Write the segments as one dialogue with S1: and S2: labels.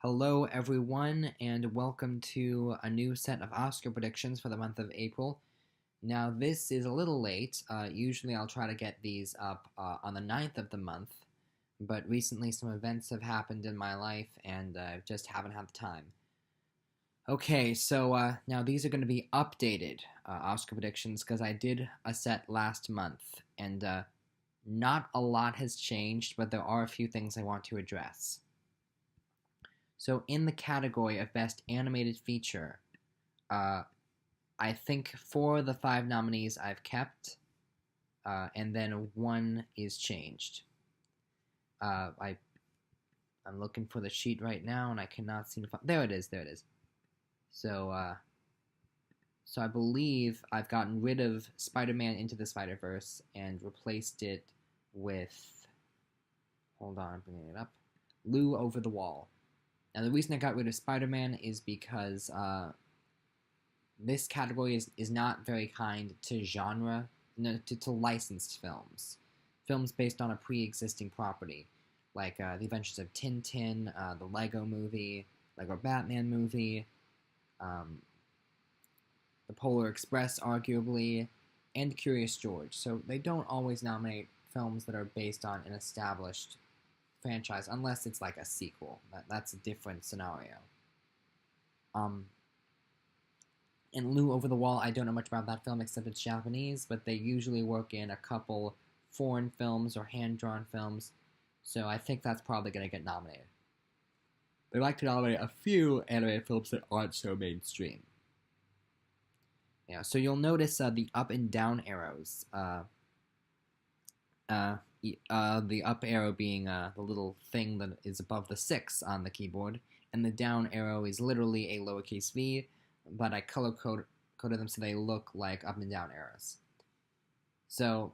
S1: Hello, everyone, and welcome to a new set of Oscar predictions for the month of April. Now, this is a little late. Usually, I'll try to get these up on the 9th of the month, but recently some events have happened in my life, and I just haven't had the time. Okay, so now these are going to be updated Oscar predictions because I did a set last month, and not a lot has changed, but there are a few things I want to address. So, in the category of Best Animated Feature, uh, I think four of the five nominees I've kept, and then one is changed. I'm looking for the sheet right now, and I cannot seem to find. There it is. There it is. So I believe I've gotten rid of Spider-Man Into the Spider-Verse and replaced it with. Hold on, I'm bringing it up. Lou Over the Wall. Now, the reason I got rid of Spider-Man is because this category is not very kind to genre, no, to licensed films. Films based on a pre-existing property, like The Adventures of Tintin, the Lego movie, Lego Batman movie, The Polar Express, arguably, and Curious George. So they don't always nominate films that are based on an established franchise, unless it's like a sequel. That's a different scenario. In Lou Over the Wall, I don't know much about that film except it's Japanese, but they usually work in a couple foreign films or hand-drawn films, so I think that's probably going to get nominated. They like to nominate a few animated films that aren't so mainstream. Yeah, so you'll notice the up and down arrows. The up arrow being the little thing that is above the 6 on the keyboard, and the down arrow is literally a lowercase v, but I color-coded them so they look like up and down arrows. So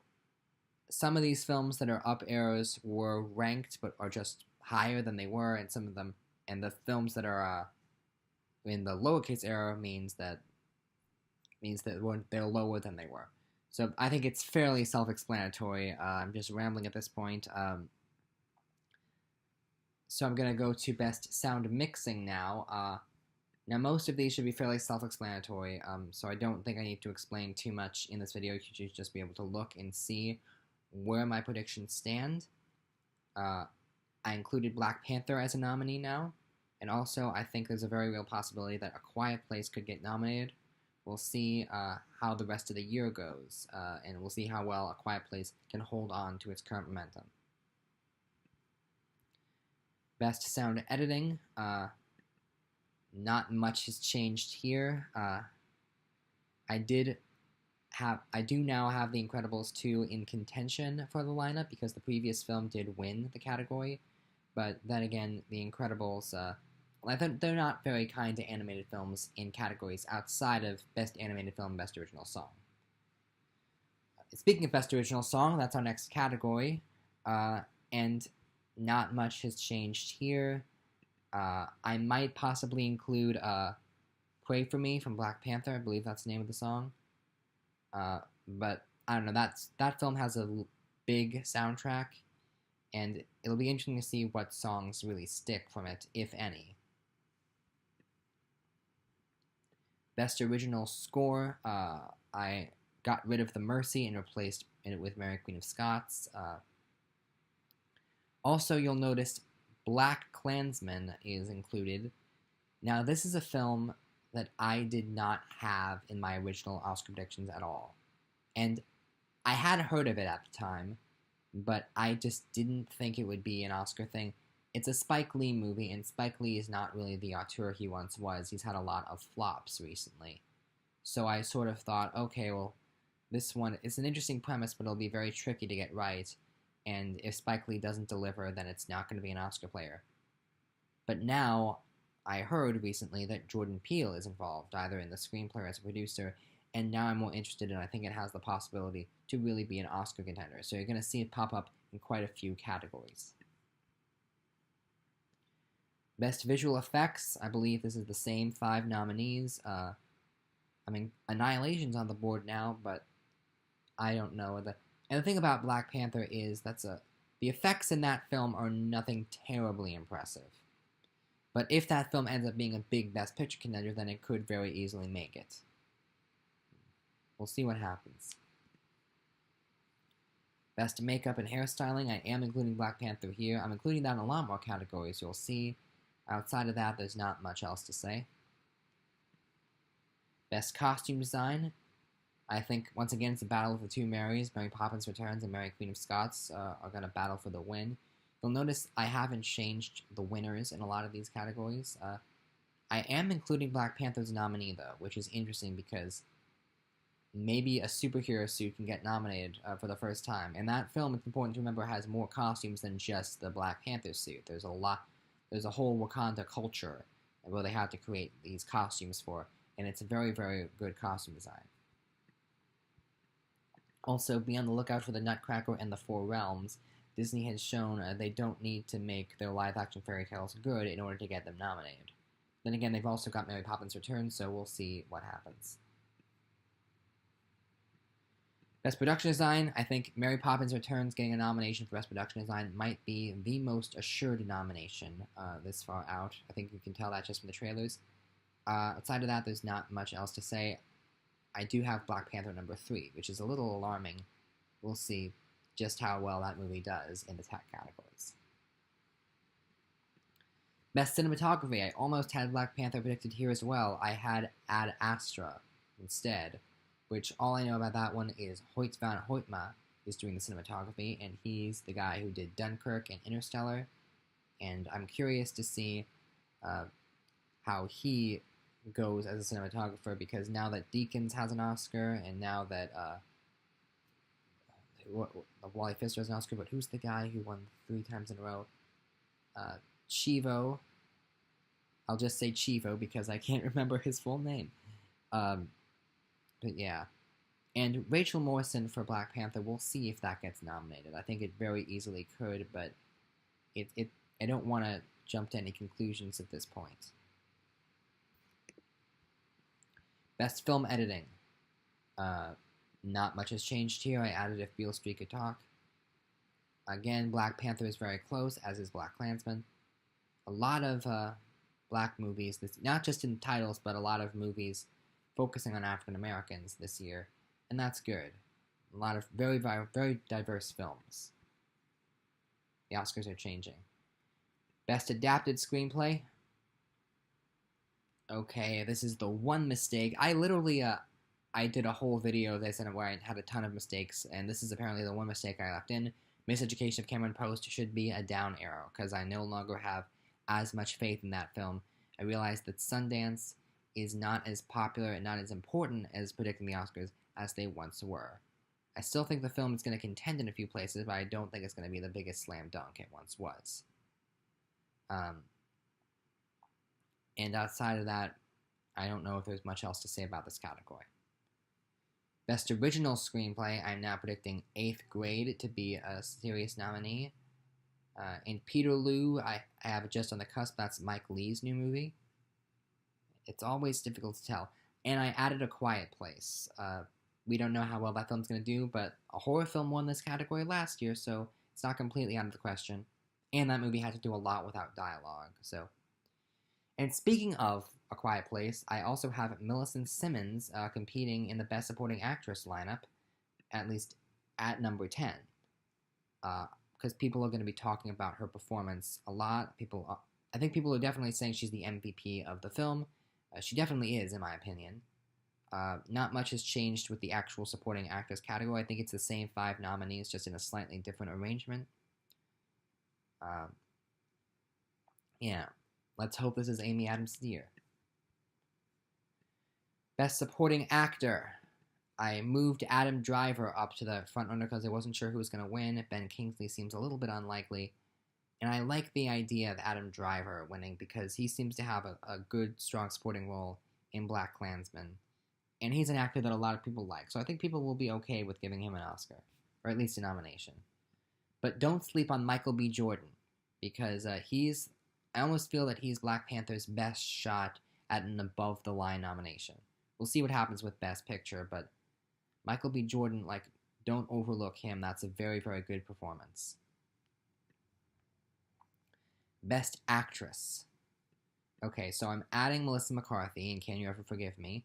S1: some of these films that are up arrows were ranked but are just higher than they were, and some of them, and the films that are in the lowercase arrow means that they're lower than they were. So I think it's fairly self-explanatory. I'm just rambling at this point. So I'm going to go to Best Sound Mixing now. Now, most of these should be fairly self-explanatory, so I don't think I need to explain too much in this video. You should just be able to look and see where my predictions stand. I included Black Panther as a nominee now, and also I think there's a very real possibility that A Quiet Place could get nominated. We'll see how the rest of the year goes, and we'll see how well A Quiet Place can hold on to its current momentum. Best Sound Editing, not much has changed here. I do now have The Incredibles 2 in contention for the lineup because the previous film did win the category, but then again, The Incredibles, they're not very kind to animated films in categories outside of Best Animated Film, Best Original Song. Speaking of Best Original Song, that's our next category, and not much has changed here. I might possibly include Pray For Me from Black Panther. I believe that's the name of the song. But I don't know, that film has a big soundtrack, and it'll be interesting to see what songs really stick from it, if any. Best Original Score, I got rid of The Mercy and replaced it with Mary Queen of Scots. Also, you'll notice Black Klansman is included. Now, this is a film that I did not have in my original Oscar predictions at all. And I had heard of it at the time, but I just didn't think it would be an Oscar thing. It's a Spike Lee movie, and Spike Lee is not really the auteur he once was. He's had a lot of flops recently. So I sort of thought, okay, well, this one is an interesting premise, but it'll be very tricky to get right. And if Spike Lee doesn't deliver, then it's not going to be an Oscar player. But now, I heard recently that Jordan Peele is involved, either in the screenplay or as a producer, and now I'm more interested, and I think it has the possibility to really be an Oscar contender. So you're going to see it pop up in quite a few categories. Best Visual Effects, I believe this is the same 5 nominees. Annihilation's on the board now, but I don't know. And the thing about Black Panther is the effects in that film are nothing terribly impressive. But if that film ends up being a big Best Picture contender, then it could very easily make it. We'll see what happens. Best Makeup and Hairstyling, I am including Black Panther here. I'm including that in a lot more categories, you'll see. Outside of that, there's not much else to say. Best Costume Design, I think, once again, it's a battle of the two Marys. Mary Poppins Returns and Mary Queen of Scots are going to battle for the win. You'll notice I haven't changed the winners in a lot of these categories. I am including Black Panther as a nominee, though, which is interesting because maybe a superhero suit can get nominated for the first time. And that film, it's important to remember, has more costumes than just the Black Panther suit. There's a whole Wakanda culture where they have to create these costumes for, and it's a very, very good costume design. Also, be on the lookout for the Nutcracker and the Four Realms. Disney has shown they don't need to make their live-action fairy tales good in order to get them nominated. Then again, they've also got Mary Poppins Returns, so we'll see what happens. Best Production Design, I think Mary Poppins Returns getting a nomination for Best Production Design might be the most assured nomination this far out. I think you can tell that just from the trailers. Outside of that, there's not much else to say. I do have Black Panther number 3, which is a little alarming. We'll see just how well that movie does in the tech categories. Best Cinematography, I almost had Black Panther predicted here as well. I had Ad Astra instead, which all I know about that one is Hoyt van Hoytma is doing the cinematography, and he's the guy who did Dunkirk and Interstellar, and I'm curious to see how he goes as a cinematographer, because now that Deakins has an Oscar, and now that Wally Pfister has an Oscar, but who's the guy who won 3 times in a row? Chivo. I'll just say Chivo because I can't remember his full name. But yeah. And Rachel Morrison for Black Panther, we'll see if that gets nominated. I think it very easily could, but I don't want to jump to any conclusions at this point. Best Film Editing. Not much has changed here. I added If Beale Street Could Talk. Again, Black Panther is very close, as is BlacKkKlansman. A lot of black movies, not just in titles, but a lot of movies focusing on African Americans this year, and that's good. A lot of very, very, very diverse films. The Oscars are changing. Best Adapted Screenplay. Okay, this is the one mistake. I literally, I did a whole video of this and where I had a ton of mistakes, and this is apparently the one mistake I left in. Miseducation of Cameron Post should be a down arrow, because I no longer have as much faith in that film. I realized that Sundance is not as popular and not as important as predicting the Oscars as they once were. I still think the film is going to contend in a few places, but I don't think it's going to be the biggest slam dunk it once was. And outside of that, I don't know if there's much else to say about this category. Best Original Screenplay, I'm now predicting 8th Grade to be a serious nominee. In Peterloo, I have it just on the cusp. That's Mike Leigh's new movie. It's always difficult to tell. And I added A Quiet Place. We don't know how well that film's going to do, but a horror film won this category last year, so it's not completely out of the question. And that movie had to do a lot without dialogue. And speaking of A Quiet Place, I also have Millicent Simmons competing in the Best Supporting Actress lineup, at least at number 10. Because people are going to be talking about her performance a lot. I think people are definitely saying she's the MVP of the film. She definitely is, in my opinion. Not much has changed with the actual supporting actress category. I think it's the same 5 nominees, just in a slightly different arrangement. Yeah, let's hope this is Amy Adams' year. Best Supporting Actor. I moved Adam Driver up to the front runner because I wasn't sure who was going to win. Ben Kingsley seems a little bit unlikely. And I like the idea of Adam Driver winning because he seems to have a good, strong supporting role in BlacKkKlansman. And he's an actor that a lot of people like. So I think people will be okay with giving him an Oscar. Or at least a nomination. But don't sleep on Michael B. Jordan. Because I almost feel that he's Black Panther's best shot at an above-the-line nomination. We'll see what happens with Best Picture, but Michael B. Jordan, don't overlook him. That's a very, very good performance. Best Actress. Okay, so I'm adding Melissa McCarthy in Can You Ever Forgive Me?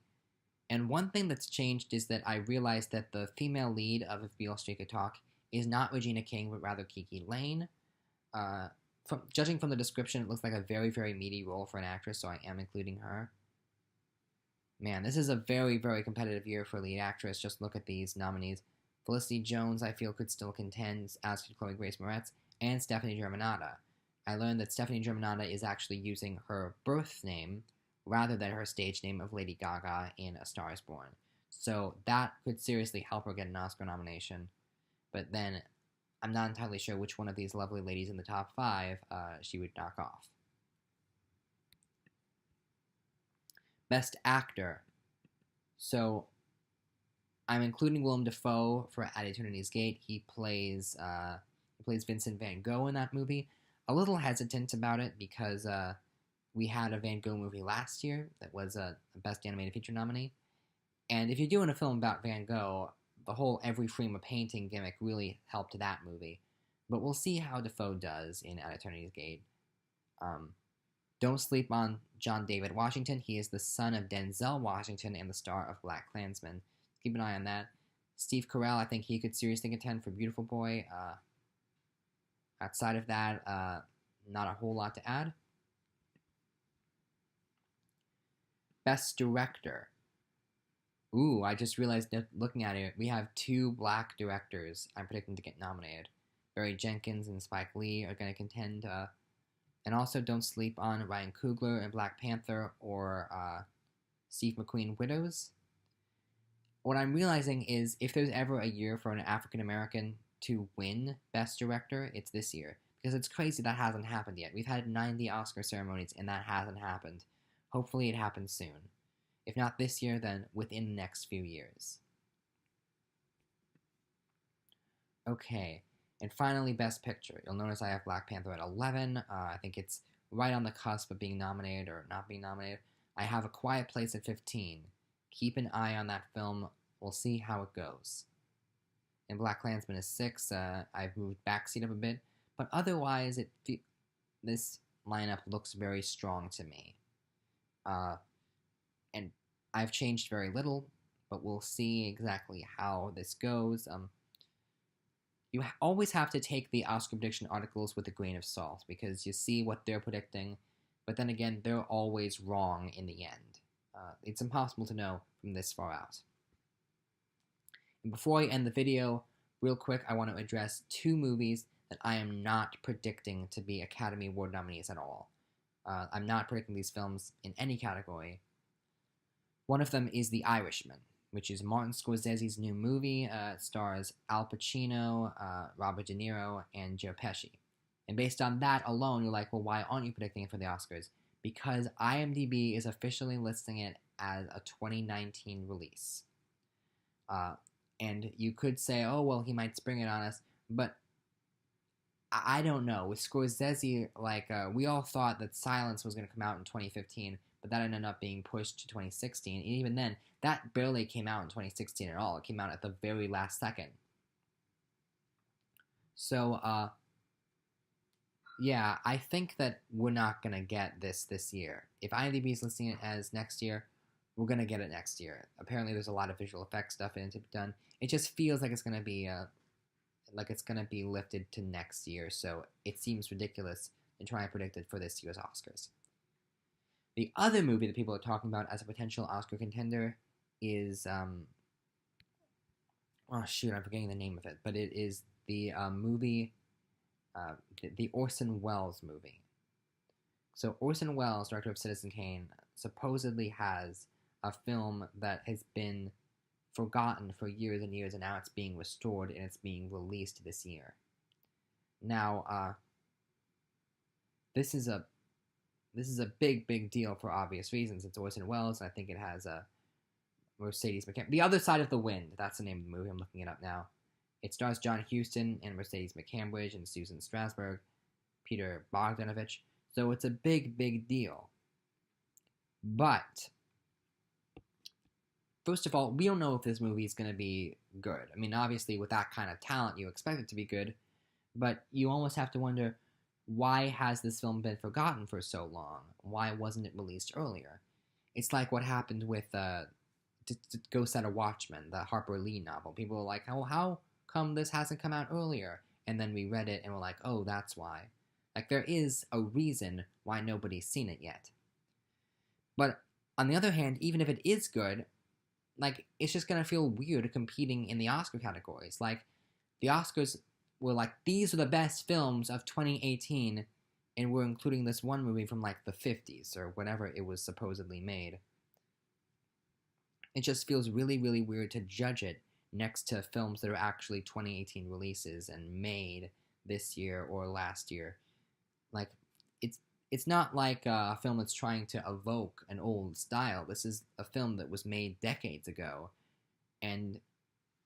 S1: And one thing that's changed is that I realized that the female lead of If Beale Street Could Talk is not Regina King, but rather Kiki Lane. Uh, judging from the description, it looks like a very, very meaty role for an actress, so I am including her. Man, this is a very, very competitive year for lead actress. Just look at these nominees. Felicity Jones, I feel, could still contend, as could Chloe Grace Moretz, and Stephanie Germanotta. I learned that Stephanie Germanotta is actually using her birth name rather than her stage name of Lady Gaga in A Star is Born. So that could seriously help her get an Oscar nomination. But then I'm not entirely sure which one of these lovely ladies in the top 5 she would knock off. Best Actor. So I'm including Willem Dafoe for At Eternity's Gate. He plays Vincent Van Gogh in that movie. A little hesitant about it because we had a Van Gogh movie last year that was a Best Animated Feature nominee. And if you're doing a film about Van Gogh, the whole every frame a painting gimmick really helped that movie. But we'll see how Dafoe does in At Eternity's Gate. Don't sleep on John David Washington. He is the son of Denzel Washington and the star of BlacKkKlansman. Keep an eye on that. Steve Carell, I think he could seriously contend for Beautiful Boy. Outside of that, not a whole lot to add. Best Director. Ooh, I just realized that looking at it, we have 2 black directors I'm predicting to get nominated. Barry Jenkins and Spike Lee are going to contend. And also, don't sleep on Ryan Coogler in Black Panther or Steve McQueen Widows. What I'm realizing is if there's ever a year for an African American to win Best Director, it's this year. Because it's crazy that hasn't happened yet. We've had 90 Oscar ceremonies and that hasn't happened. Hopefully it happens soon. If not this year, then within the next few years. Okay, and finally, Best Picture. You'll notice I have Black Panther at 11. I think it's right on the cusp of being nominated or not being nominated. I have A Quiet Place at 15. Keep an eye on that film. We'll see how it goes. And BlacKkKlansman is 6. I've moved backseat up a bit. But otherwise, this lineup looks very strong to me. And I've changed very little, but we'll see exactly how this goes. You always have to take the Oscar prediction articles with a grain of salt because you see what they're predicting, but then again, they're always wrong in the end. It's impossible to know from this far out. And before I end the video, real quick, I want to address 2 movies that I am not predicting to be Academy Award nominees at all. I'm not predicting these films in any category. One of them is The Irishman, which is Martin Scorsese's new movie. It stars Al Pacino, Robert De Niro, and Joe Pesci. And based on that alone, you're like, well, why aren't you predicting it for the Oscars? Because IMDb is officially listing it as a 2019 release. And you could say, oh, well, he might spring it on us, but I don't know. With Scorsese, we all thought that Silence was going to come out in 2015, but that ended up being pushed to 2016. And even then, that barely came out in 2016 at all. It came out at the very last second. So, yeah, I think that we're not going to get this year. If IMDb is listing it as next year, we're going to get it next year. Apparently, there's a lot of visual effects stuff in it to be done. It just feels like it's going to be lifted to next year, so it seems ridiculous to try and predict it for this year's Oscars. The other movie that people are talking about as a potential Oscar contender is, I'm forgetting the name of it, but it is the movie, the Orson Welles movie. So Orson Welles, director of Citizen Kane, supposedly has a film that has been forgotten for years and years, and now it's being restored and it's being released this year. Now, this is a big deal for obvious reasons. It's Orson Welles, and I think it has a Mercedes McCambridge. The Other Side of the Wind, that's the name of the movie. I'm looking it up now. It stars John Huston and Mercedes McCambridge and Susan Strasberg, Peter Bogdanovich. So it's a big deal. But first of all, we don't know if this movie is going to be good. I mean, obviously, with that kind of talent, you expect it to be good, but you almost have to wonder, why has this film been forgotten for so long? Why wasn't it released earlier? It's like what happened with to go set a Watchmen, the Harper Lee novel. People were like, "Oh, how come this hasn't come out earlier?" And then we read it and we're like, "Oh, that's why." Like there is a reason why nobody's seen it yet. But on the other hand, even if it is good, like it's just gonna feel weird competing in the Oscar categories. Like the Oscars were like, these are the best films of 2018, and we're including this one movie from like the 50s or whenever it was supposedly made. It just feels really, really weird to judge it next to films that are actually 2018 releases and made this year or last year. Like, it's it's not like a film that's trying to evoke an old style. This is a film that was made decades ago, and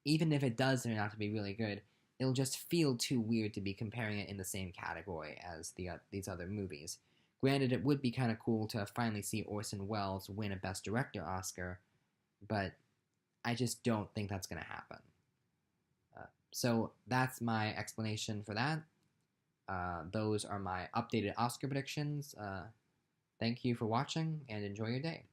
S1: even if it does turn out to be really good, it'll just feel too weird to be comparing it in the same category as these other movies. Granted, it would be kind of cool to finally see Orson Welles win a Best Director Oscar, but I just don't think that's going to happen. So that's my explanation for that. Those are my updated Oscar predictions. Thank you for watching and enjoy your day.